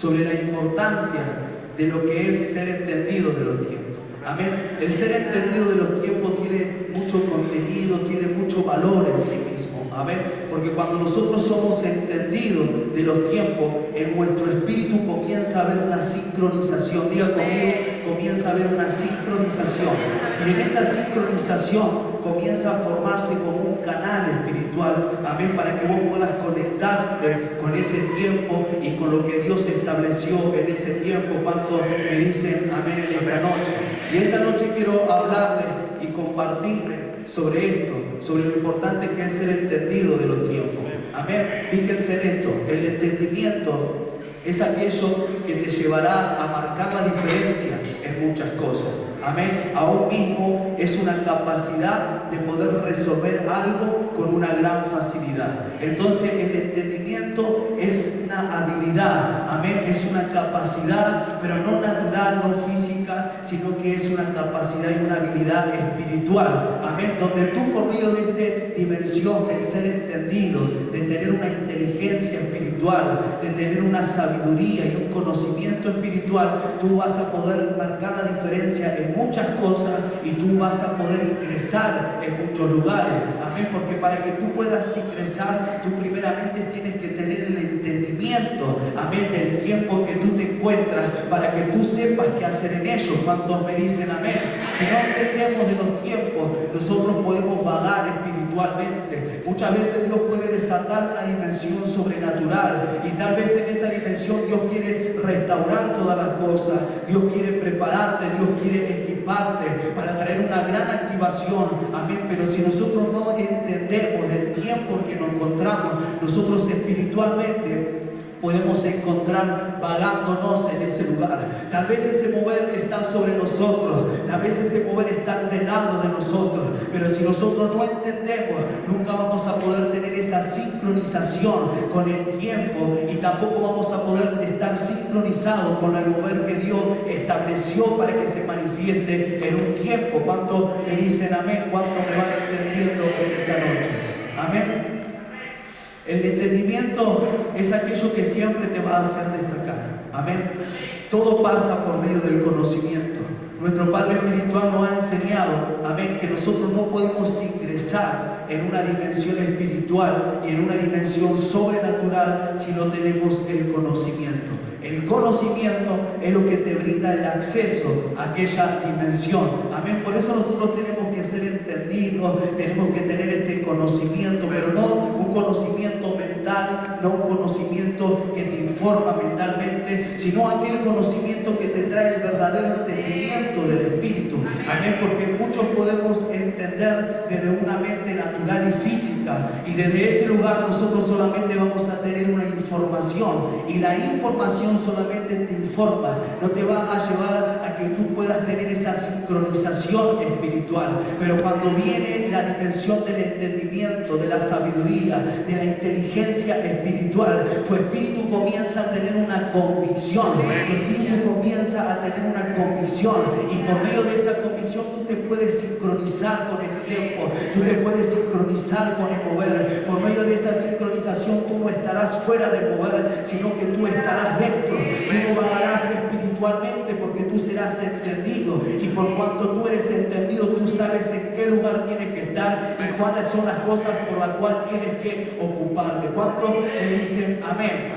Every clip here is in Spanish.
sobre la importancia de lo que es ser entendido de los tiempos. Amén. El ser entendido de los tiempos tiene mucho contenido, tiene mucho valor en sí mismo. Amén. Porque cuando nosotros somos entendidos de los tiempos, en nuestro espíritu comienza a haber una sincronización. Diga conmigo, comienza a haber una sincronización. Y en esa sincronización comienza a formarse como un canal espiritual. Amén. Para que vos puedas conectarte con ese tiempo y con lo que Dios estableció en ese tiempo. ¿Cuánto me dicen amén en esta noche? Y esta noche quiero hablarles y compartirles sobre esto, sobre lo importante que es ser entendido de los tiempos. Amén. Fíjense en esto, el entendimiento es aquello que te llevará a marcar la diferencia en muchas cosas. Amén. Aún mismo es una capacidad de poder resolver algo con una gran facilidad. Entonces el entendimiento es una habilidad. Amén. Es una capacidad, pero no natural, no física, sino que es una capacidad y una habilidad espiritual. Amén. Donde tú por medio de esta dimensión del ser entendido, de tener una inteligencia espiritual, de tener una sabiduría y un conocimiento espiritual, tú vas a poder marcar la diferencia en muchas cosas y tú vas a poder ingresar en muchos lugares. Amén. Porque para que tú puedas ingresar, tú primeramente tienes que tener el entendimiento, amén, del tiempo que tú te encuentras, para que tú sepas qué hacer en ellos. ¿Cuántos me dicen amén? Si no entendemos de los tiempos, nosotros podemos vagar espiritualmente. Muchas veces Dios puede desatar una dimensión sobrenatural y tal vez en esa dimensión Dios quiere restaurar todas las cosas. Dios quiere prepararte, Dios quiere equiparte para traer una gran activación. Amén. Pero si nosotros no entendemos del tiempo en que nos encontramos, nosotros espiritualmente podemos encontrar vagándonos en ese lugar. Tal vez ese mover está sobre nosotros, tal vez ese mover está del lado de nosotros, pero si nosotros no entendemos, nunca vamos a poder tener esa sincronización con el tiempo y tampoco vamos a poder estar sincronizados con el mover que Dios estableció para que se manifieste en un tiempo. ¿Cuánto me dicen amén? ¿Cuánto me van entendiendo en esta noche? Amén. El entendimiento es aquello que siempre te va a hacer destacar. Amén. Todo pasa por medio del conocimiento. Nuestro Padre Espiritual nos ha enseñado, amén, que nosotros no podemos ingresar en una dimensión espiritual y en una dimensión sobrenatural si no tenemos el conocimiento. El conocimiento es lo que te brinda el acceso a aquella dimensión. Amén. Por eso nosotros tenemos que ser entendidos, tenemos que tener este conocimiento, pero no un conocimiento mental, no un conocimiento que te informa mentalmente, sino aquel conocimiento que te trae el verdadero entendimiento del Espíritu. Amén. Porque muchos podemos entender desde una mente natural y física, y desde ese lugar nosotros solamente vamos a tener una información, y la información solamente te informa, no te va a llevar a que tú puedas tener esa sincronización espiritual. Pero cuando viene la dimensión del entendimiento, de la sabiduría, de la inteligencia espiritual, tu espíritu comienza a tener una convicción, tu espíritu comienza a tener una convicción, y por medio de esa convicción tú te puedes sincronizar con el tiempo, tú te puedes sincronizar con el mover. Por medio de esa sincronización tú no estarás fuera del mover, sino que tú estarás dentro. Tú no vagarás espiritualmente porque tú serás entendido, y por cuanto tú eres entendido, tú sabes en qué lugar tienes que estar y cuáles son las cosas por las cuales tienes que ocuparte. ¿Cuánto me dicen amén?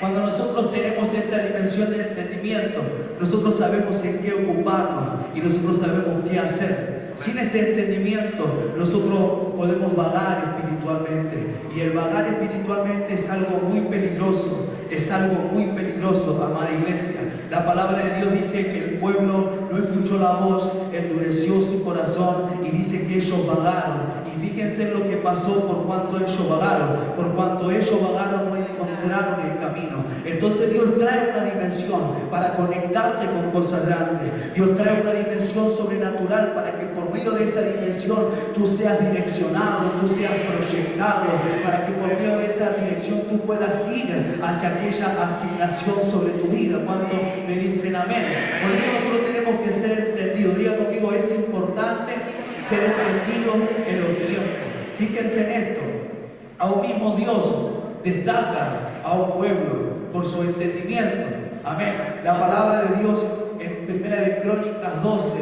Cuando nosotros tenemos esta dimensión de entendimiento, nosotros sabemos en qué ocuparnos y nosotros sabemos qué hacer. Sin este entendimiento, nosotros podemos vagar espiritualmente. Y el vagar espiritualmente es algo muy peligroso. Es algo muy peligroso, amada iglesia. La palabra de Dios dice que el pueblo no escuchó la voz, endureció su corazón, y dice que ellos vagaron. Y fíjense lo que pasó por cuanto ellos vagaron. Por cuanto ellos vagaron, no encontraron el camino. Entonces Dios trae una dimensión para conectarte con cosas grandes. Dios trae una dimensión sobrenatural para que por medio de esa dimensión tú seas direccionado, tú seas proyectado, para que por medio de esa dirección tú puedas ir hacia aquella asignación sobre tu vida. ¿Cuánto me dicen amén? Por eso nosotros tenemos que ser entendidos. Diga conmigo, es importante ser entendido en los tiempos. Fíjense en esto. Aún mismo Dios destaca a un pueblo. por su entendimiento. Amén. La palabra de Dios en Primera de Crónicas 12,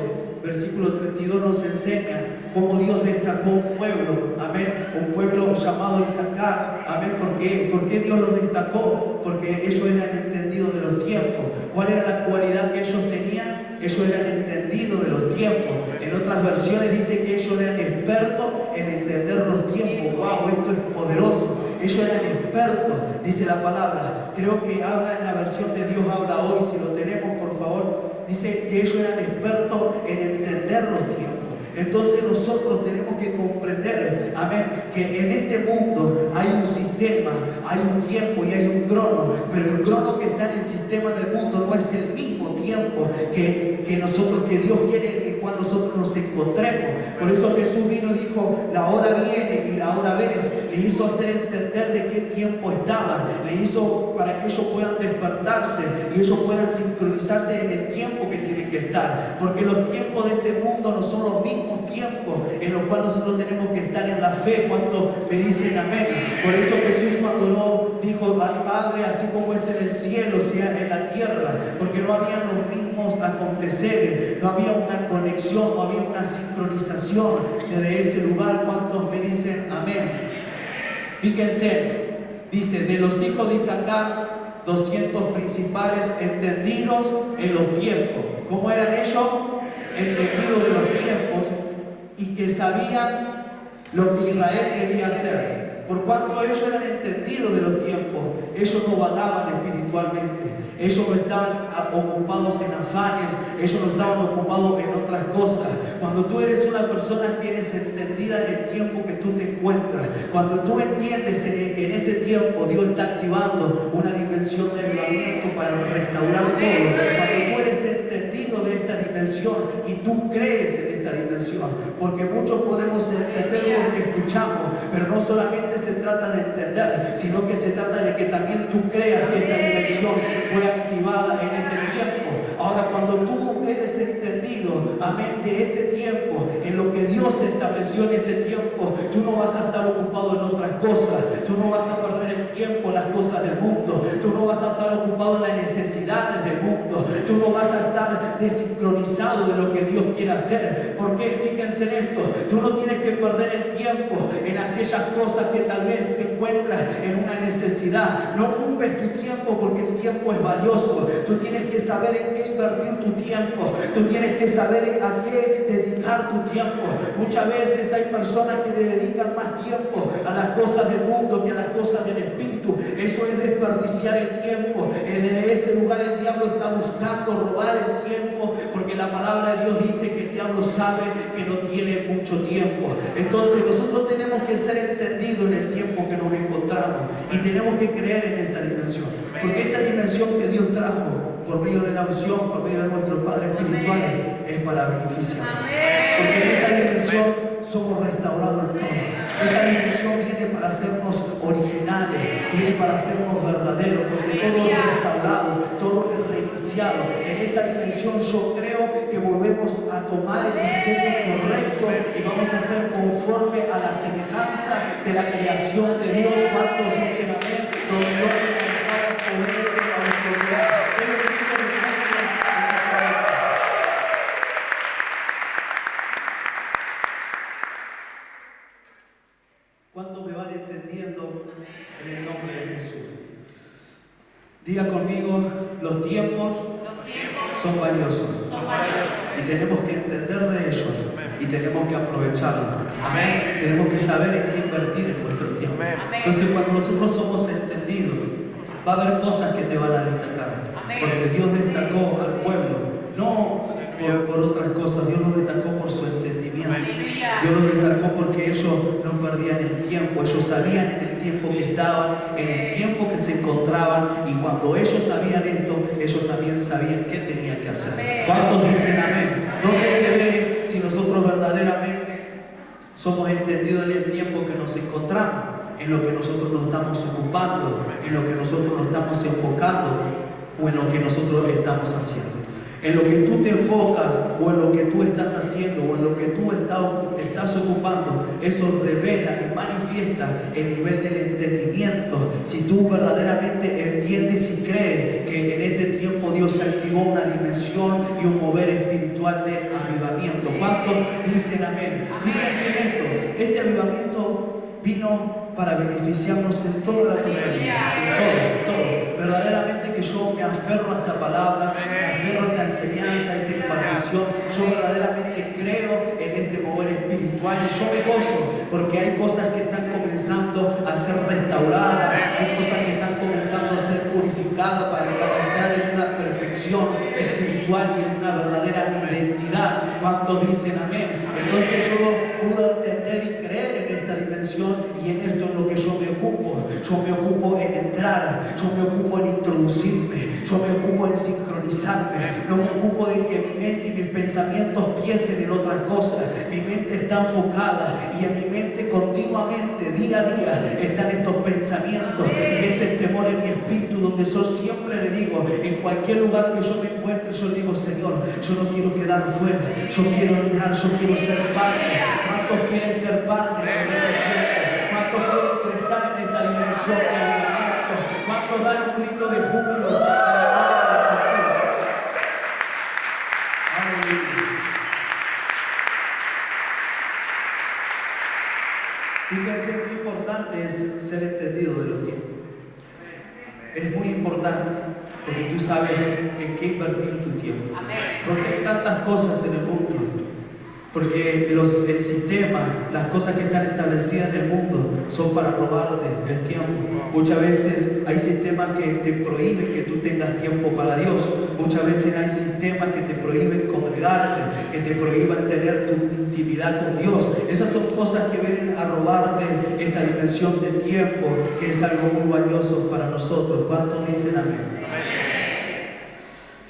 versículo 32 nos enseña cómo Dios destacó un pueblo, amén, un pueblo llamado Isaacar, amén. ¿Por qué Dios los destacó? Porque ellos eran entendidos de los tiempos. ¿Cuál era la cualidad que ellos tenían? Ellos eran entendidos de los tiempos. En otras versiones dice que ellos eran expertos en entender los tiempos. ¡Wow! Esto es poderoso. Ellos eran expertos, dice la palabra. Creo que habla en la versión de Dios habla hoy, si lo tenemos por favor. Dice que ellos eran expertos en entender los tiempos. Entonces nosotros tenemos que comprender, amén, que en este mundo hay un sistema, hay un tiempo y hay un crono, pero el crono que está en el sistema del mundo no es el mismo tiempo que Dios quiere en el cual nosotros nos encontremos. Por eso Jesús vino y dijo, la hora viene y la hora ves. Le hizo hacer entender de qué tiempo estaban, le hizo para que ellos puedan despertarse y ellos puedan sincronizarse en el tiempo que tienen que estar, porque los tiempos de este mundo no son los mismos tiempos en los cuales nosotros tenemos que estar en la fe. ¿Cuántos me dicen amén? Por eso Jesús cuando oró dijo, Padre, así como es en el cielo, sea en la tierra, porque no habían los mismos aconteceres, no había una conexión, no había una sincronización desde ese lugar. ¿Cuántos me dicen amén? Fíjense, dice, de los hijos de Isaacar, 200 principales entendidos en los tiempos. ¿Cómo eran ellos? Entendidos de los tiempos y que sabían lo que Israel debía hacer. Por cuanto ellos eran entendidos de los tiempos, ellos no vagaban espiritualmente, ellos no estaban ocupados en afanes, ellos no estaban ocupados en otras cosas. Cuando tú eres una persona que eres entendida en el tiempo que tú te encuentras, cuando tú entiendes que en este tiempo Dios está activando una dimensión de avivamiento para restaurar todo, cuando tú eres entendido de esta dimensión y tú crees en esta dimensión, porque muchos podemos entender porque escuchamos, pero no solamente se trata de entender, sino que se trata de que también tú creas que esta dimensión fue activada en este tiempo. Ahora, cuando tú eres entendido, amén, de este tiempo, en lo que Dios estableció en este tiempo, tú no vas a estar ocupado en otras cosas, tú no vas a perder el tiempo en las cosas del mundo, tú no vas a estar ocupado en las necesidades del mundo, tú no vas a estar desincronizado de lo que Dios quiere hacer. ¿Por qué? Fíjense en esto, tú no tienes que perder el tiempo en aquellas cosas que tal vez te encuentras en una necesidad. No ocupes tu tiempo porque el tiempo es valioso. Tú tienes que saber en qué invertir tu tiempo, tú tienes que saber a qué dedicar tu tiempo. Muchas veces hay personas que le dedican más tiempo a las cosas del mundo que a las cosas del espíritu. Eso es desperdiciar el tiempo. Desde ese lugar el diablo está buscando robar el tiempo, porque la palabra de Dios dice que el diablo sabe que no tiene mucho tiempo. Entonces nosotros tenemos que ser entendidos en el tiempo que nos encontramos y tenemos que creer en esta dimensión, porque esta dimensión que Dios trajo por medio de la unción, por medio de nuestros padres espirituales, es para beneficiar. Porque en esta dimensión somos restaurados en todo. Esta dimensión viene para hacernos originales, viene para hacernos verdaderos, porque todo es restaurado, todo es reiniciado. En esta dimensión yo creo que volvemos a tomar el diseño correcto y vamos a ser conforme a la semejanza de la creación de Dios. ¿Cuántos dicen amén? Donde no hay poder de la autoridad. ¿Cuántos me van entendiendo en el nombre de Jesús? Diga conmigo, los tiempos son valiosos y tenemos que entender de ellos y tenemos que aprovecharlos. Amén. Tenemos que saber en qué invertir en nuestro tiempo. Entonces, cuando nosotros somos entendidos, va a haber cosas que te van a destacar, porque Dios destacó al pueblo, no por otras cosas. Dios los destacó por su entendimiento. Dios los destacó porque ellos no perdían el tiempo. Ellos sabían en el tiempo que estaban, en el tiempo que se encontraban, y cuando ellos sabían esto, ellos también sabían qué tenían que hacer. ¿Cuántos dicen amén? ¿Dónde se ve si nosotros verdaderamente somos entendidos en el tiempo que nos encontramos? En lo que nosotros nos estamos ocupando, en lo que nosotros nos estamos enfocando, o en lo que nosotros estamos haciendo. En lo que tú te enfocas, o en lo que tú estás haciendo, o en lo que tú te estás ocupando, eso revela y manifiesta manifiesta el nivel del entendimiento. Si tú verdaderamente entiendes y crees que en este tiempo Dios activó una dimensión y un mover espiritual de avivamiento. ¿Cuántos dicen amén? Fíjense en esto, este avivamiento vino para beneficiarnos en toda la totalidad, en todo. Verdaderamente que yo me aferro a esta palabra, me aferro a esta enseñanza, a esta impartición. Yo verdaderamente creo en este mover espiritual y yo me gozo porque hay cosas que están comenzando a ser restauradas, hay cosas que están comenzando a ser purificadas para entrar en una perfección espiritual y en una verdadera identidad. ¿Cuántos dicen amén? Entonces yo pude entender y creer en esta dimensión y en esto en lo que yo me ocupo. Yo me ocupo en entrar, yo me ocupo en introducirme, yo me ocupo en sincronizarme, no me ocupo de que mi mente y mis pensamientos piensen en otras cosas. Mi mente está enfocada y en mi mente continuamente, día a día, están estos pensamientos y este temor en mi espíritu, donde yo siempre le digo, en cualquier lugar que yo me encuentre, yo le digo, Señor, yo no quiero quedar fuera, yo quiero entrar, yo quiero ser parte. ¿Cuántos quieren ser parte de este tiempo? ¿Cuántos quieren ingresar en esta dimensión de avivamiento? ¿Cuántos dan un grito de júbilo en el nombre de Jesús? Aleluya. Fíjense qué importante es ser entendido de los tiempos. Es muy importante porque tú sabes en qué invertir tu tiempo. Porque hay tantas cosas en el mundo. Porque el sistema, las cosas que están establecidas en el mundo son para robarte el tiempo. Muchas veces hay sistemas que te prohíben que tú tengas tiempo para Dios. Muchas veces hay sistemas que te prohíben congregarte, que te prohíben tener tu intimidad con Dios. Esas son cosas que vienen a robarte esta dimensión de tiempo, que es algo muy valioso para nosotros. ¿Cuántos dicen amén?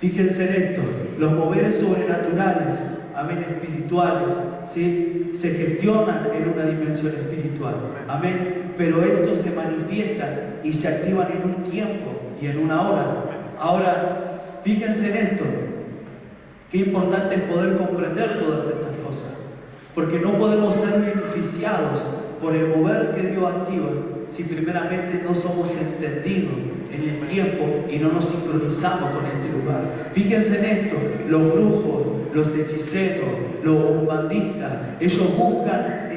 Fíjense en esto, los moveres sobrenaturales, amén, espirituales, ¿sí? Se gestionan en una dimensión espiritual, amén, pero estos se manifiestan y se activan en un tiempo y en una hora. Ahora, fíjense en esto, qué importante es poder comprender todas estas cosas, porque no podemos ser beneficiados por el mover que Dios activa si primeramente no somos entendidos en el tiempo y no nos sincronizamos con este lugar. Fíjense en esto, los brujos, los hechiceros, los umbandistas, ellos buscan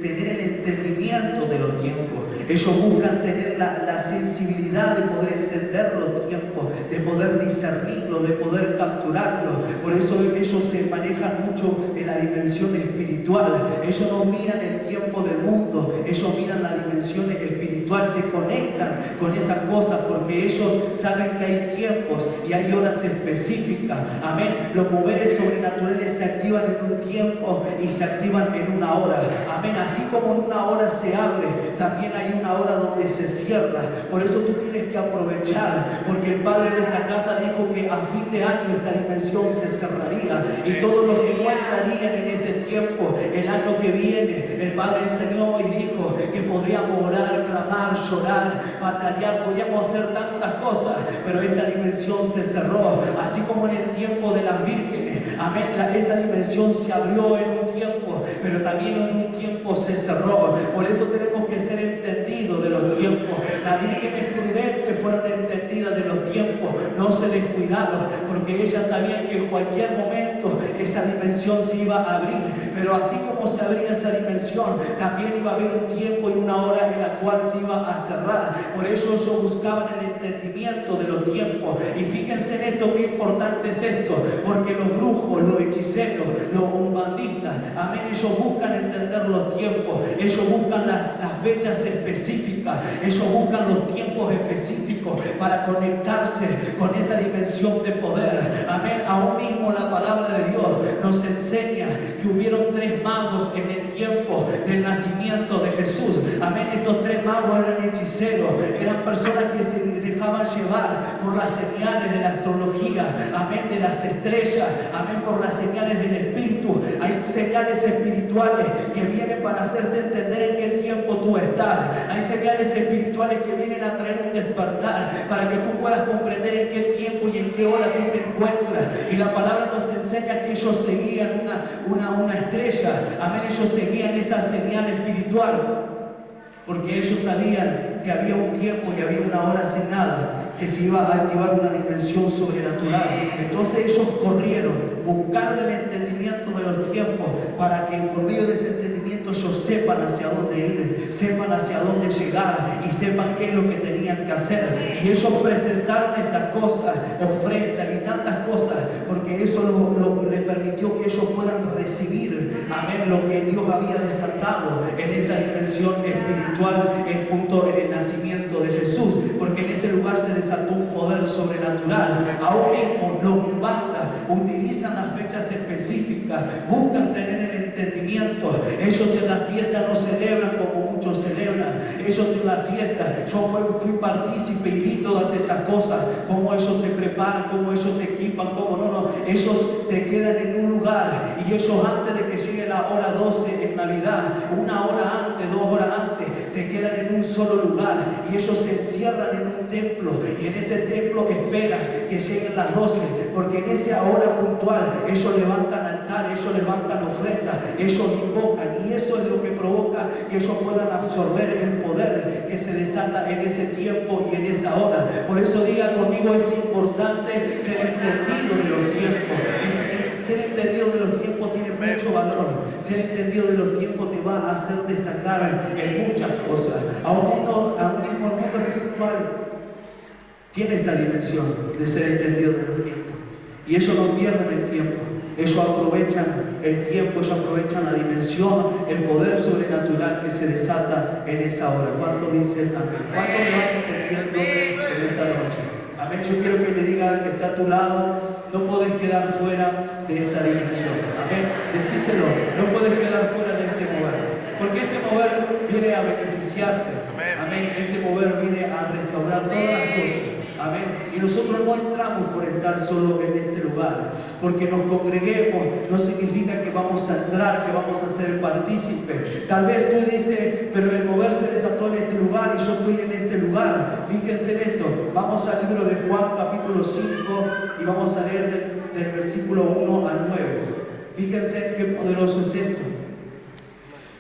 tener el entendimiento de los tiempos. Ellos buscan tener la sensibilidad de poder entender los tiempos, de poder discernirlo, de poder capturarlo. Por eso ellos se manejan mucho en la dimensión espiritual. Ellos no miran el tiempo del mundo, ellos miran la dimensión espiritual, se conectan con esas cosas porque ellos saben que hay tiempos y hay horas específicas. Amén. Los moveres sobrenaturales se activan en un tiempo y se activan en una hora. Amén. Así como en una hora se abre, también hay una hora donde se cierra. Por eso tú tienes que aprovechar, porque el padre de esta casa dijo que a fin de año esta dimensión se cerraría y todos los que no entrarían en este tiempo, el año que viene, el padre enseñó y dijo que podríamos orar, clamar, llorar, batallar, podíamos hacer tantas cosas, pero esta dimensión se cerró, así como en el tiempo de las vírgenes. Amén. Esa dimensión se abrió en un tiempo, pero también en un tiempo se cerró. Por eso tenemos que ser entendidos de los tiempos. Las vírgenes prudentes fueron entendidas de los tiempos, no se descuidaron, porque ellas sabían que en cualquier momento esa dimensión se iba a abrir. Pero así como se abría esa dimensión, también iba a haber un tiempo y una hora en la cual se iba a cerrar. Por eso ellos buscaban el entendimiento de los tiempos. Y fíjense en esto, qué importante es esto, porque los brujos, los hechiceros, los umbandistas, amén, ellos buscan entender los tiempos, ellos buscan las fechas específicas, ellos buscan los tiempos específicos para conectarse con esa dimensión de poder. Amén. Aún mismo la palabra de Dios nos enseña que hubieron 3 magos en el tiempo del nacimiento de Jesús. Amén. Estos 3 magos eran hechiceros, eran personas que se dejaban llevar por las señales de la astrología, amén, de las estrellas, amén, por las señales del espíritu. Hay señales espirituales que vienen para hacerte entender en qué tiempo tú estás. Hay señales espirituales que vienen a traer un despertar para que tú puedas comprender en qué tiempo y en qué hora tú te encuentras. Y la palabra nos enseña que ellos seguían una estrella. Amén. Ellos seguían esa señal espiritual. porque ellos sabían que había un tiempo y había una hora asignada que se iba a activar una dimensión sobrenatural. Entonces ellos corrieron, buscaron el entendimiento de los tiempos para que por medio de ese entendimiento ellos sepan hacia dónde ir, sepan hacia dónde llegar y sepan qué es lo que tenían que hacer. Y ellos presentaron estas cosas, ofrendas y tantas cosas, porque eso les permitió que ellos puedan recibir, amén, lo que Dios había desatado en esa dimensión espiritual junto en el nacimiento de Jesús, porque en ese lugar se desató un poder sobrenatural. Aún mismo los umbandas utilizan las fechas específicas, buscan tener el entendimiento. Ellos en las fiestas no celebran como muchos celebran. Ellos en las fiestas, yo fui partícipe y vi todas estas cosas, cómo ellos se preparan, cómo ellos se equipan, cómo no, ellos se quedan en un lugar y ellos antes de que llegue la hora 12 en Navidad, una hora antes, 2 horas antes, se quedan en un solo lugar y ellos se encierran en un templo y en ese templo esperan que lleguen las 12, porque en esa hora puntual ellos levantan altar, ellos levantan ofrendas, ellos invocan, y eso es lo que provoca que ellos puedan absorber el poder que se desata en ese tiempo y en esa hora. Por eso diga conmigo, es importante ser entendido de los tiempos. Ser entendido de los tiempos tiene mucho valor. Ser entendido de los tiempos te va a hacer destacar en muchas cosas. Aún mismo el mundo espiritual tiene esta dimensión de ser entendido de los tiempos. Y ellos no pierden el tiempo. Ellos aprovechan el tiempo, ellos aprovechan la dimensión, el poder sobrenatural que se desata en esa hora. ¿Cuánto dicen amén? ¿Cuánto me van entendiendo en esta noche? Amén. Yo quiero que le diga al que está a tu lado, no podés quedar fuera de esta dimensión. Amén. Decíselo, no podés quedar fuera de este mover. Porque este mover viene a beneficiarte. Amén. Este mover viene a restaurar todas las cosas. Amén. Y nosotros no entramos por estar solo en este lugar. Porque nos congreguemos no significa que vamos a entrar, que vamos a ser partícipes. Tal vez tú dices, pero el mover se desató en este lugar y yo estoy en este lugar. Fíjense en esto. Vamos al libro de Juan capítulo 5 y vamos a leer del versículo 1 al 9. Fíjense qué poderoso es esto.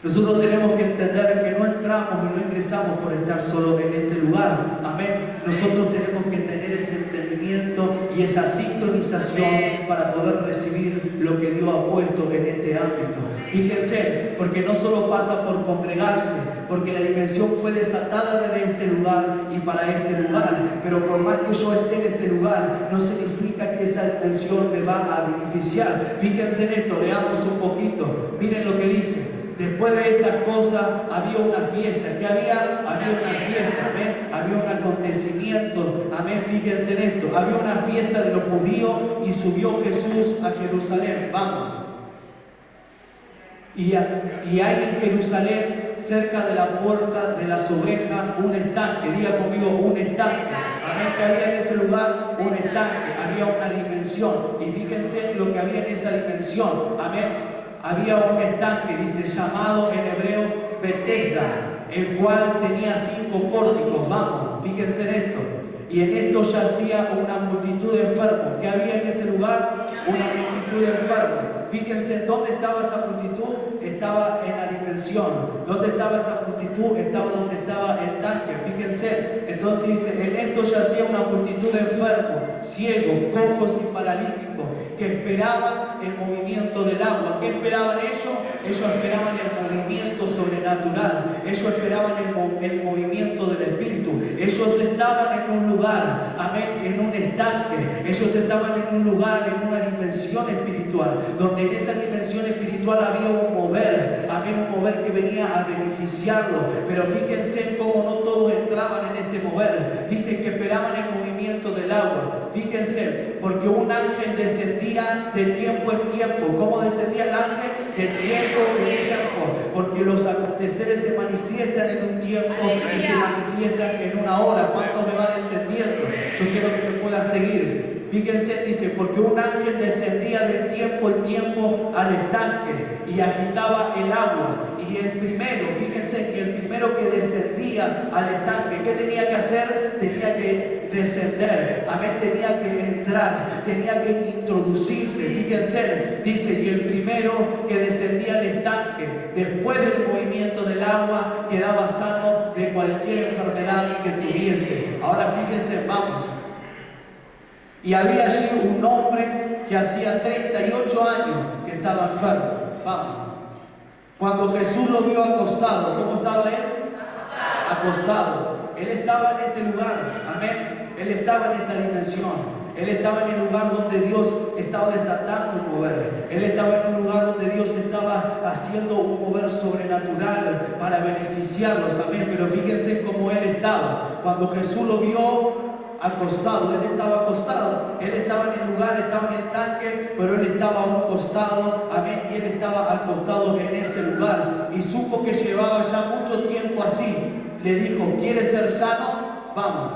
Nosotros tenemos que entender que no entramos y no ingresamos por estar solo en este lugar. Amén. Nosotros tenemos que tener ese entendimiento y esa sincronización para poder recibir lo que Dios ha puesto en este ámbito. Fíjense, porque no solo pasa por congregarse, porque la dimensión fue desatada desde este lugar y para este lugar. Pero por más que yo esté en este lugar, no significa que esa dimensión me va a beneficiar. Fíjense en esto, leamos un poquito. Miren lo que dice. Después de estas cosas había una fiesta. ¿Qué había? Había una fiesta, amén. Había un acontecimiento, amén. Fíjense en esto. Había una fiesta de los judíos y subió Jesús a Jerusalén. Vamos. Y hay en Jerusalén, cerca de la puerta de las ovejas, un estanque. Diga conmigo, un estanque. Amén. Que había en ese lugar un estanque. Había una dimensión. Y fíjense lo que había en esa dimensión. Amén. Había un estanque, dice, llamado en hebreo Betesda, el cual tenía 5 pórticos. Vamos, fíjense en esto. Y en esto yacía una multitud de enfermos. ¿Qué había en ese lugar? Una multitud de enfermos. Fíjense, ¿dónde estaba esa multitud? Estaba en la dimensión. ¿Dónde estaba esa multitud? Estaba donde estaba el tanque. Fíjense, entonces dice, en esto yacía una multitud de enfermos, ciegos, cojos y paralíticos, que esperaban el movimiento del agua. ¿Qué esperaban ellos? Ellos esperaban el movimiento sobrenatural. Ellos esperaban el movimiento del Espíritu. Ellos estaban en un lugar, amén, en un estanque. Ellos estaban en un lugar, en una dimensión espiritual, donde en esa dimensión espiritual había un mover, amén, un mover que venía a beneficiarlos. Pero fíjense cómo no todos entraban en este mover. Dicen que esperaban el movimiento del agua. Fíjense, porque un ángel descendía de tiempo en tiempo. ¿Cómo descendía el ángel? De tiempo en tiempo. Porque los aconteceres se manifiestan en un tiempo y se manifiestan en una hora. ¿Cuántos me van entendiendo? Yo quiero que me pueda seguir. Fíjense, dice, porque un ángel descendía de tiempo en tiempo al estanque y agitaba el agua. Y el primero, fíjense, que el primero que descendía al estanque, ¿qué tenía que hacer? Tenía que descender, amén, tenía que entrar, tenía que introducirse. Fíjense, dice, y el primero que descendía al estanque estanque, después del movimiento del agua, quedaba sano de cualquier enfermedad que tuviese. Ahora fíjense, vamos. Y había allí un hombre que hacía 38 años que estaba enfermo. Vamos. Cuando Jesús lo vio acostado, ¿cómo estaba él? Acostado. Él estaba en este lugar, amén. Él estaba en esta dimensión. Él estaba en el lugar donde Dios estaba desatando un mover. Él estaba en un lugar donde Dios estaba haciendo un mover sobrenatural para beneficiarlos, amén. Pero fíjense cómo él estaba. Cuando Jesús lo vio acostado, él estaba acostado. Él estaba en el lugar, estaba en el tanque, pero él estaba a un costado, amén. Y él estaba acostado en ese lugar. Y supo que llevaba ya mucho tiempo así. Le dijo, ¿quieres ser sano? Vamos.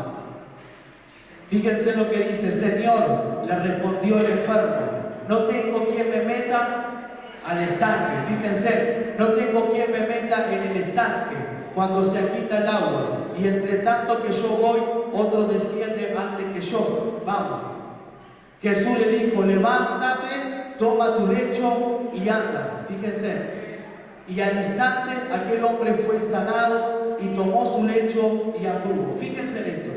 Fíjense lo que dice, Señor, le respondió el enfermo, no tengo quien me meta al estanque. Fíjense, no tengo quien me meta en el estanque cuando se agita el agua. Y entre tanto que yo voy, otro desciende antes que yo. Vamos. Jesús le dijo, levántate, toma tu lecho y anda. Fíjense. Y al instante aquel hombre fue sanado y tomó su lecho y anduvo. Fíjense en esto.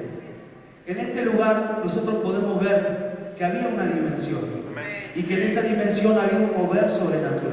En este lugar nosotros podemos ver que había una dimensión y que en esa dimensión había un mover sobrenatural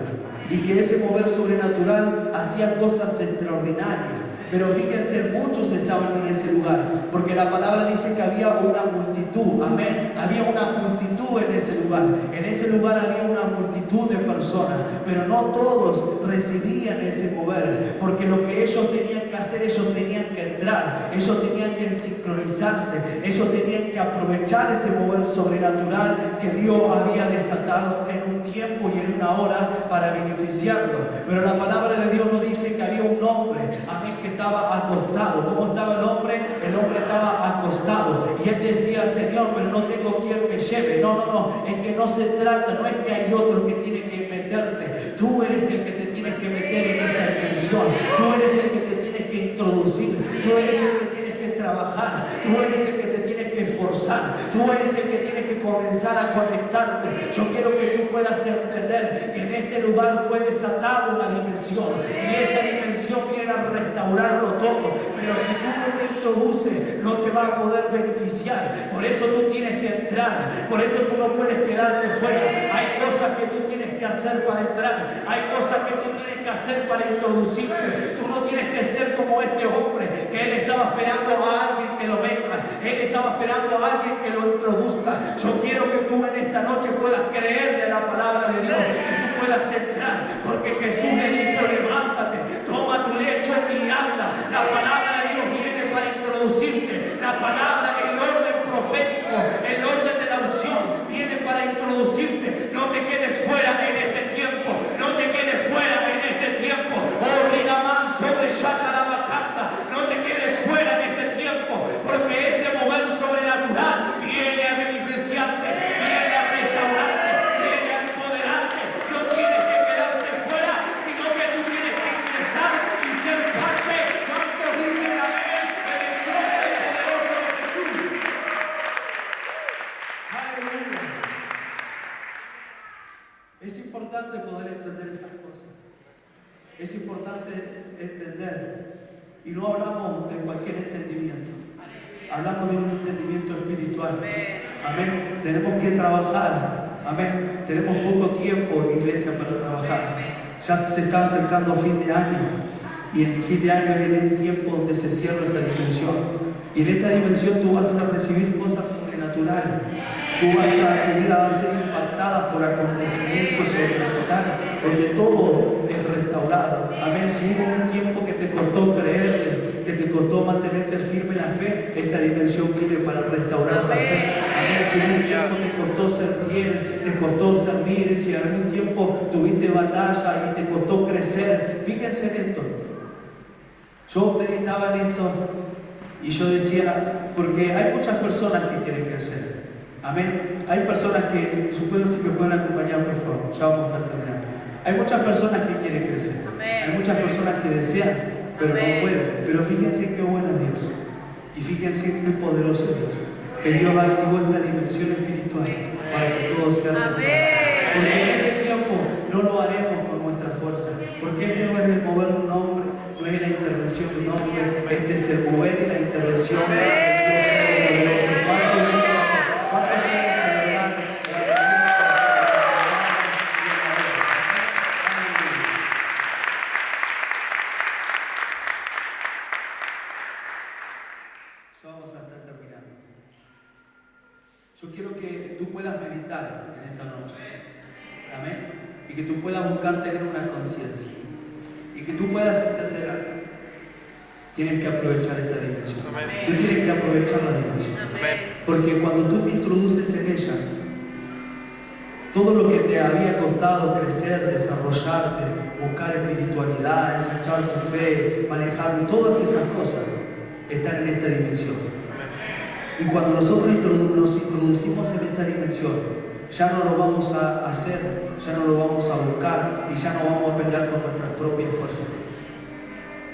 y que ese mover sobrenatural hacía cosas extraordinarias. Pero fíjense, muchos estaban en ese lugar, porque la palabra dice que había una multitud, amén. Había una multitud en ese lugar. En ese lugar había una multitud de personas, pero no todos recibían ese mover, porque lo que ellos tenían que hacer, ellos tenían que entrar, ellos tenían que sincronizarse, ellos tenían que aprovechar ese mover sobrenatural que Dios había desatado en un tiempo y en una hora para beneficiarlos. Pero la palabra de Dios nos dice que había un hombre, amén, que estaba acostado. ¿Cómo estaba el hombre? El hombre estaba acostado y él decía, Señor, pero no tengo quien me lleve. No, es que no se trata, no es que hay otro que tiene que meterte. Tú eres el que te tienes que meter en esta dimensión. Tú eres el que te tienes que introducir. Tú eres el que tienes que trabajar. Tú eres el que te tienes que esforzar. Tú eres el que tienes que comenzar a conectarte. Yo quiero que tú puedas entender que en este lugar fue desatada una dimensión y esa dimensión viene a restaurarlo todo. Pero si tú no te introduces, no te va a poder beneficiar. Por eso tú tienes que entrar. Por eso tú no puedes quedarte fuera. Hay cosas que tú tienes que hacer para entrar. Hay cosas que tú tienes que hacer para introducirte. Tú no tienes que ser como este hombre, que él estaba esperando a alguien que lo meta. Él estaba esperando a alguien que lo introduzca. Yo quiero que tú en esta noche puedas creerle la palabra de Dios y tú puedas entrar, porque Jesús le dijo, levántate, toma tu lecho y anda. La palabra de Dios viene para introducirte. La palabra, el orden profético, el orden de la unción viene para introducirte. No te quedes fuera en este tiempo. No te quedes fuera en este tiempo. Oh, Rinamán sobre Shatarabacanta. No te quedes fuera en este tiempo, porque este mover sobrenatural viene a beneficiarte, viene a restaurarte, viene a empoderarte. No tienes que quedarte fuera, sino que tú tienes que ingresar y ser parte. ¿Cuántos dicen amén? En el nombre poderoso de Jesús. Aleluya. Es importante poder entender estas cosas. Es importante entender. Y no hablamos de cualquier entendimiento. Hablamos de un entendimiento espiritual. Amén. Tenemos que trabajar. Amén. Tenemos poco tiempo, iglesia, para trabajar. Ya se está acercando fin de año. Y el fin de año es el tiempo donde se cierra esta dimensión. Y en esta dimensión tú vas a recibir cosas sobrenaturales. Tu vida va a ser impactada por acontecimientos sobrenaturales, donde todo es restaurado. Amén. Si hubo un tiempo que te costó creerle, que te costó mantenerte firme en la fe, esta dimensión viene para restaurar la fe. Amén. Si en un tiempo te costó ser fiel, te costó servir, si en algún tiempo tuviste batalla y te costó crecer, fíjense en esto. Yo meditaba en esto y yo decía, porque hay muchas personas que quieren crecer. Amén. Hay personas que, si me pueden acompañar, por favor, ya vamos a estar terminando. Hay muchas personas que quieren crecer. Amén. Hay muchas personas que desean, pero Amén. No pueden. Pero fíjense qué bueno es Dios. Y fíjense qué poderoso es Dios. Que Dios activó esta dimensión espiritual para que todo sea restaurado. Porque en este tiempo no lo haremos con nuestra fuerza. Porque este no es el mover de un hombre, no es la intervención de un hombre, este es el mover y la intervención del Dios Todopoderoso. ¿Cuántos quieren celebrar? Ya vamos a estar terminando. Yo quiero que tú puedas meditar en esta noche. Amén. Y que tú puedas buscar tener una conciencia. Y que tú puedas entender algo. Tienes que aprovechar esta dimensión. Tú tienes que aprovechar la dimensión. Porque cuando tú te introduces en ella, todo lo que te había costado crecer, desarrollarte, buscar espiritualidad, ensanchar tu fe, manejar todas esas cosas, están en esta dimensión. Y cuando nosotros nos introducimos en esta dimensión, ya no lo vamos a hacer, ya no lo vamos a buscar y ya no vamos a pelear con nuestras propias fuerzas.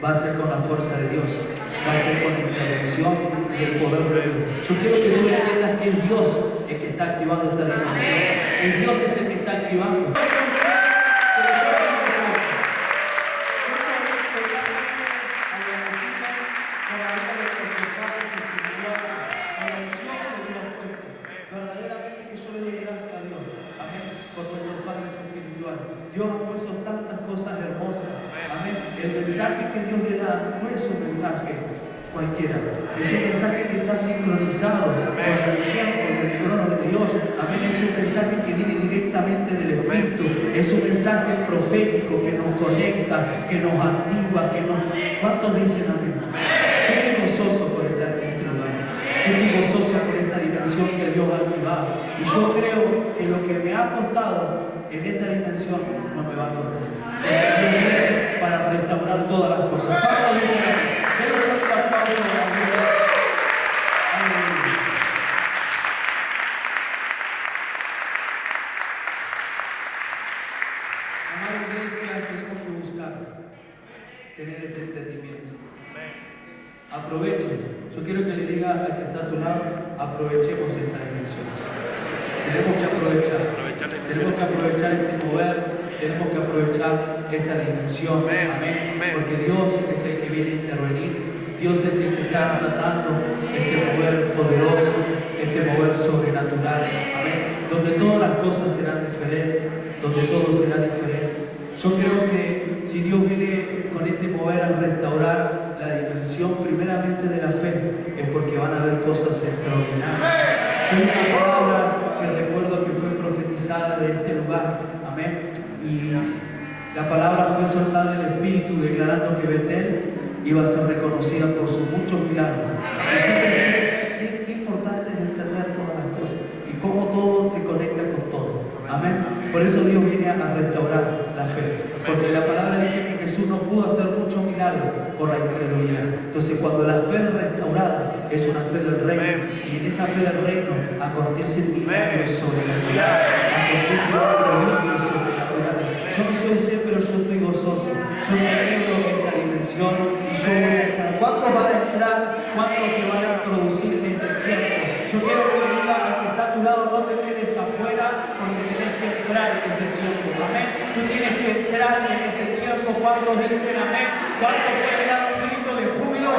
Va a ser con la fuerza de Dios, va a ser con la intervención y el poder de Dios. Yo quiero que tú entiendas que es Dios el que está activando esta dimensión. Es Dios es el que está activando. Dios ha puesto tantas cosas hermosas. Amén. El mensaje que Dios le da no es un mensaje cualquiera. Es un mensaje que está sincronizado con el tiempo y el crono de Dios. Amén. Es un mensaje que viene directamente del Espíritu. Es un mensaje profético que nos conecta, que nos activa, que nos... ¿Cuántos dicen amén? Yo estoy gozoso por estar en este lugar. Yo estoy gozoso por esta dimensión que Dios ha activado. Y yo creo que lo que me ha costado en esta dimensión no me va a costar. Porque Dios viene para restaurar todas las cosas. Pablo dice, denle un fuerte aplauso a Dios. Aleluya. Amada iglesia, tenemos que buscar tener este entendimiento. Aprovechen. Yo quiero que le diga al que está a tu lado, aprovechemos esta dimensión. Tenemos que aprovechar. Tenemos que aprovechar este mover, tenemos que aprovechar esta dimensión. Amén. Porque Dios es el que viene a intervenir. Dios es el que está desatando este mover poderoso, este mover sobrenatural. Amén. Donde todas las cosas serán diferentes, donde todo será diferente. Yo creo que si Dios viene con este mover a restaurar la dimensión primeramente de la fe, es porque van a haber cosas extraordinarias. Yo hay una palabra que recuerdo que fue profetizada de este lugar, amén, y la palabra fue soltada del Espíritu declarando que Betel iba a ser reconocida por sus muchos milagros. Y fíjense qué importante es entender todas las cosas y cómo todo se conecta con todo, amén. Por eso Dios viene a restaurar la fe, porque la palabra dice que Jesús no pudo hacer muchos milagros por la incredulidad. Entonces cuando la fe es restaurada, es una fe del reino, y en esa fe del reino acontecen milagros sobrenaturales, acontecen prodigios sobrenaturales. Yo no sé usted, pero yo estoy gozoso. Yo celebro esta dimensión y yo voy a entrar. ¿Cuántos van a entrar? ¿Cuántos se van a introducir en este tiempo? Yo quiero que le diga al que está a tu lado, no te quedes afuera, porque tenés que entrar en este tiempo. Amén. Tú tienes que entrar en este tiempo. ¿Cuántos dicen amén? ¿Cuántos pueden dar un grito de júbilo?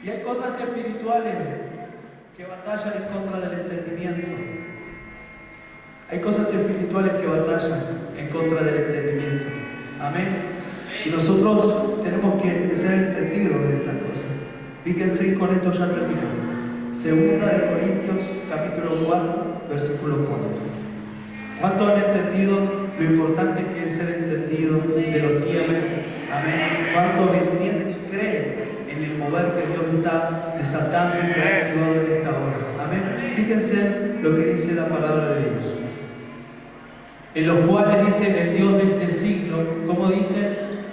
Y hay cosas espirituales que batallan en contra del entendimiento. Hay cosas espirituales que batallan en contra del entendimiento. Amén. Y nosotros tenemos que ser entendidos de estas cosas. Fíjense, y con esto ya terminamos. Segunda de Corintios, capítulo 4, versículo 4. ¿Cuántos han entendido lo importante que es ser entendido de los tiempos? Amén. ¿Cuántos entienden y creen en el mover que Dios está desatando y que ha activado en esta hora? Amén. Fíjense lo que dice la palabra de Dios. en los cuales dice el Dios de este siglo, ¿cómo dice?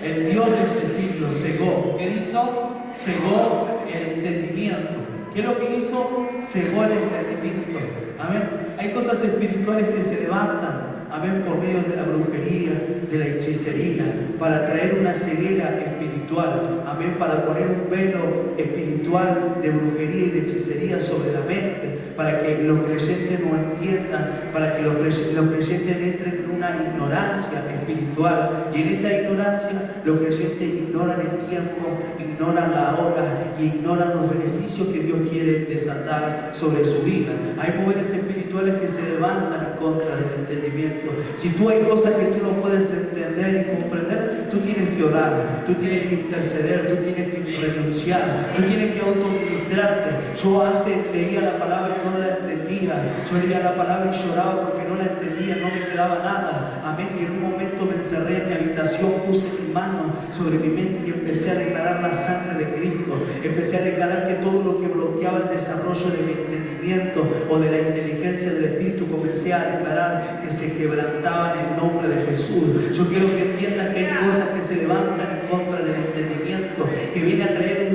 El Dios de este siglo cegó. ¿Qué hizo? Cegó el entendimiento. ¿Qué es lo que hizo? Cegó el entendimiento. Amén. Hay cosas espirituales que se levantan, amén, por medio de la brujería, de la hechicería, para traer una ceguera espiritual, amén, para poner un velo espiritual de brujería y de hechicería sobre la mente, para que los creyentes no entiendan, para que los creyentes entren en una ignorancia espiritual. Y en esta ignorancia los creyentes ignoran el tiempo, ignoran la hora y ignoran los beneficios que Dios quiere desatar sobre su vida. Hay poderes espirituales que se levantan en contra del entendimiento. Si tú hay cosas que tú no puedes entender y comprender, tú tienes que orar, tú tienes que interceder, tú tienes que renunciar, tú tienes que autoministrarte. Yo antes leía la palabra y no la entendía. Yo leía la palabra y lloraba porque no la entendía, no me quedaba nada. Amén. Y en un momento me encerré en mi habitación, puse mi mano sobre mi mente y empecé a declarar la sangre de Cristo. Empecé a declarar que todo lo que bloqueaba el desarrollo de mi entendimiento o de la inteligencia del Espíritu, comencé a declarar que se quebrantaban en el nombre de Jesús. Yo quiero que entiendan que hay cosas que se levantan en contra del entendimiento, que viene a traer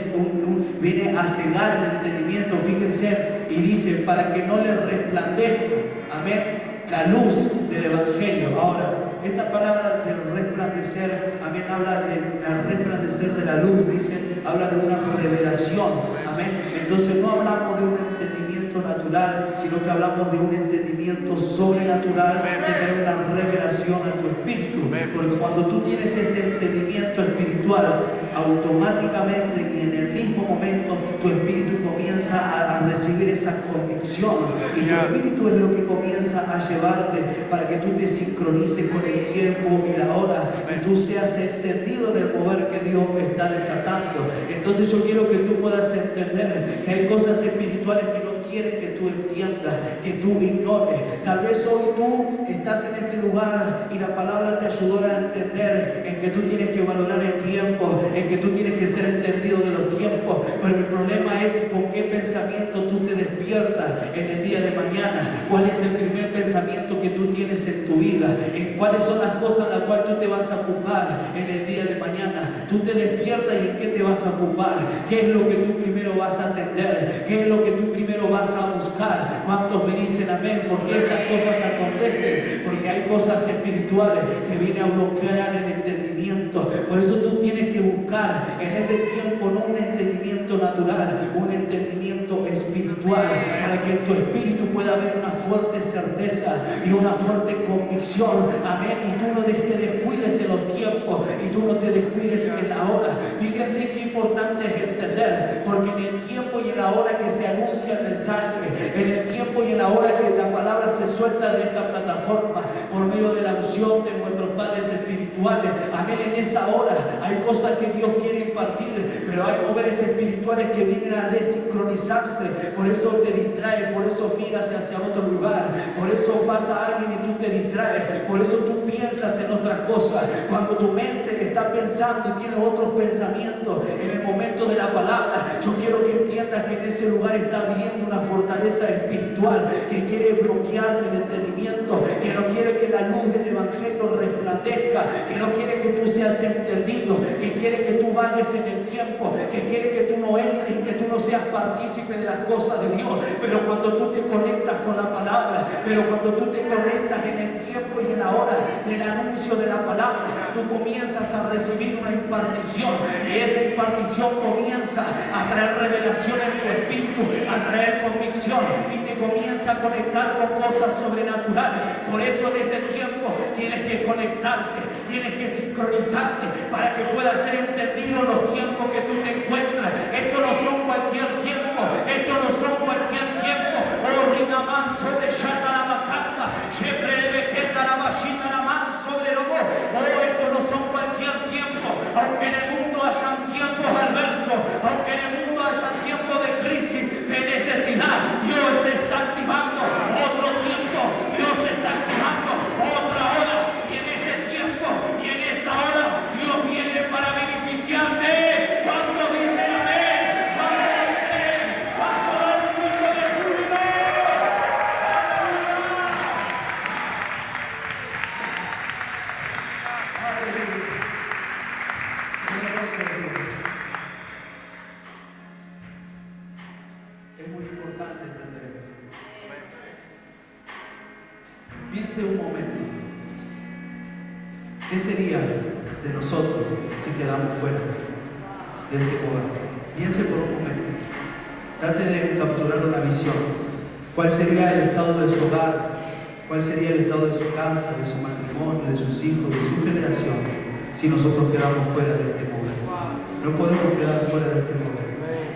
viene a cegar el entendimiento. Fíjense, y dice, para que no le resplandezca, amén, la luz del Evangelio. Ahora, esta palabra del resplandecer, amén, habla del resplandecer de la luz, dice, habla de una revelación, amén. Entonces no hablamos de un entendimiento natural, sino que hablamos de un entendimiento sobrenatural que trae una revelación a tu espíritu. Porque cuando tú tienes este entendimiento espiritual, automáticamente y en el mismo momento tu espíritu comienza a recibir esa convicción, y tu espíritu es lo que comienza a llevarte para que tú te sincronices con el tiempo y la hora y tú seas entendido del mover que Dios está desatando. Entonces yo quiero que tú puedas entender que hay cosas espirituales que no quieren que tú entiendas, que tú ignores. Tal vez hoy tú estás en este lugar y la palabra te ayudó a entender en que tú tienes que valorar el tiempo, en que tú tienes que ser entendido de los tiempos, pero el problema es con qué pensamiento tú te despiertas en el día de mañana. ¿Cuál es el primer pensamiento que tú tienes en tu vida? ¿En cuáles son las cosas en las cuales tú te vas a ocupar en el día de mañana? Tú te despiertas y en qué te vas a ocupar. ¿Qué es lo que tú primero vas a atender? ¿Qué es lo que tú primero vas a buscar? ¿Cuántos me dicen amén? ¿Por qué estas cosas acontecen? Porque hay cosas espirituales que vienen a bloquear el entendimiento. Por eso tú tienes que buscar en este tiempo no un entendimiento natural, un entendimiento espiritual, para que en tu espíritu pueda haber una fuerte certeza y una fuerte convicción, amén, y tú no te descuides en los tiempos y tú no te descuides en la hora. Fíjense qué importante es entender, porque en el tiempo y en la hora que se anuncia el mensaje, en el tiempo y en la hora que la palabra se suelta de esta plataforma por medio de la unción de nuestros padres espirituales, amén, en esa hora hay cosas que Dios quiere impartir, pero hay moveres espirituales que vienen a desincronizarse. Por eso te distraes, por eso miras hacia otro lugar, por eso pasa alguien y tú te distraes, por eso tú piensas en otras cosas. Cuando tu mente está pensando y tiene otros pensamientos en el momento de la palabra, yo quiero que entiendas que en ese lugar está viendo una fortaleza espiritual que quiere bloquearte el entendimiento, que no quiere que la luz del Evangelio resplandezca, que no quiere que tú seas entendido, que quiere que tú vayas en el tiempo, que quiere que tú no entres y que tú no seas partícipe de las cosas de Dios. Pero cuando tú te conectas con la palabra, pero cuando tú te conectas en el tiempo y en la hora del anuncio de la palabra, tú comienzas a recibir una impartición, y esa impartición comienza a traer revelación en tu espíritu, a traer convicción, y te comienza a conectar con cosas sobrenaturales. Por eso en este tiempo tienes que conectarte, tienes que sincronizarte para que pueda ser entendido los tiempos que tú te encuentras. Esto no son cualquier tiempo, esto no son cualquier tiempo. Oh, Rina Manso de Shata la Bacanta, siempre debe quedar la Bashita la Manso de Lobo. Oh, esto no son cualquier tiempo, aunque en el mundo hayan tiempos adversos, aunque en el mundo haya tiempos de crisis, de necesidad, Dios se está activando otro tiempo, Dios está activando otra hora, y en este tiempo y en esta hora Dios viene para beneficiarte. ¿Cuántos dicen amén? ¿Cuántos lo creen? ¿Cuántos dan un grito de júbilo? piense un momento, ¿qué sería de nosotros si quedamos fuera de este hogar? Piense por un momento. Trate de capturar una visión. ¿Cuál sería el estado de su hogar? ¿Cuál sería el estado de su casa, de su matrimonio, de sus hijos, de su generación, si nosotros quedamos fuera de este mover? No podemos quedar fuera de este mover.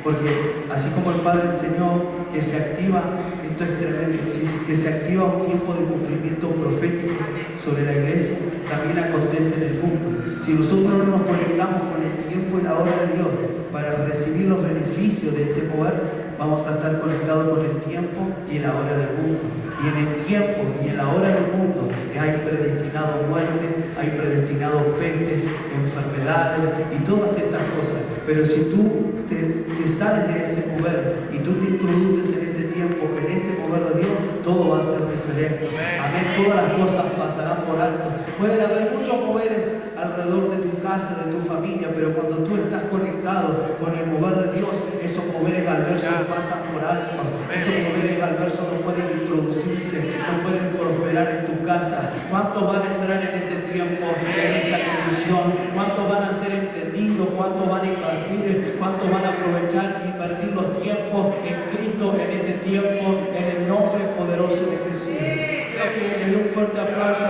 Porque así como el Padre enseñó que se activa, esto es tremendo, que se activa un tiempo de cumplimiento profético sobre la iglesia, también acontece en el mundo. Si nosotros no nos conectamos con el tiempo y la hora de Dios para recibir los beneficios de este mover, vamos a estar conectados con el tiempo y la hora del mundo. Y en el tiempo y en la hora del mundo hay predestinado muerte, hay predestinado pestes, enfermedades y todas estas cosas. Pero si tú te sales de ese mover y tú te introduces en este tiempo, en este mover de Dios, todo va a ser diferente. Amén. Todas las cosas pasarán por alto. Pueden haber muchos moveres alrededor de tu casa, de tu familia, pero cuando tú estás conectado con el mover de Dios, esos moveres adversos pasan por alto. Esos moveres adversos no pueden introducirse, no pueden prosperar en tu casa. ¿Cuántos van a entrar en este tiempo, en esta condición? ¿Cuántos van a ser entendidos? ¿Cuántos van a invertir? ¿Cuántos van a aprovechar e invertir los tiempos en Cristo en este tiempo, en el nombre poderoso de Jesús? Quiero que le dé un fuerte aplauso a